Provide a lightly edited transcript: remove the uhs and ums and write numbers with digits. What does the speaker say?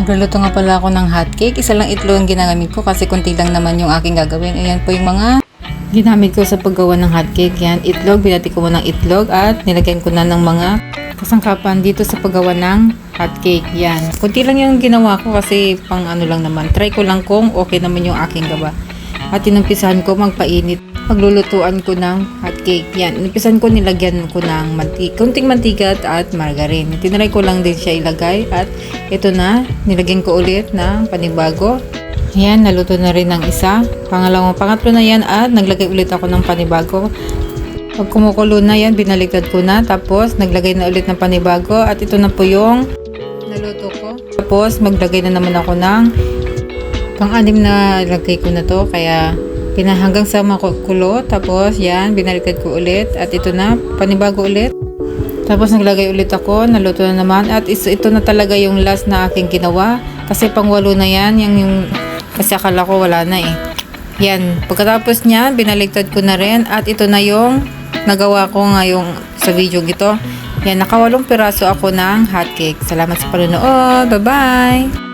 Nagluluto nga pala ako ng hotcake. Isa lang itlog ang ginagamit ko kasi konti lang naman yung aking gagawin. Ayan po yung mga ginamit ko sa paggawa ng hotcake. Yan, itlog. Binati ko mo ng itlog at nilagyan ko na ng mga kasangkapan dito sa paggawa ng hotcake. Yan. Kunti lang yung ginawa ko kasi pang ano lang naman. Try ko lang kung okay naman yung aking gawa. At inumpisahan ko magpainit. Maglulutuan ko ng hotcake. Yan. Inumpisahan ko nilagyan ko ng kunting mantika at margarine. Tinry ko lang din siya ilagay at ito na. Nilagyan ko ulit ng panibago. Ayan, naluto na rin ng isa. Pangatlo na yan at naglagay ulit ako ng panibago. Pag kumukulo na yan, binaliktad ko na. Tapos, naglagay na ulit ng panibago. At ito na po yung naluto ko. Tapos, maglagay na naman ako ng pang-anim na lagay ko na to. Kaya, hanggang sa makulo. Tapos, yan, binaliktad ko ulit. At ito na, panibago ulit. Tapos, naglagay ulit ako. Naluto na naman. At ito na talaga yung last na aking ginawa. Kasi pang-walo na yan. Kasi akala ko wala na eh. Yan. Pagkatapos niya, binaliktad ko na rin. At ito na yung nagawa ko ngayong sa video ito. Yan, nakawalong piraso ako ng hotcake. Salamat sa panonood. Bye-bye!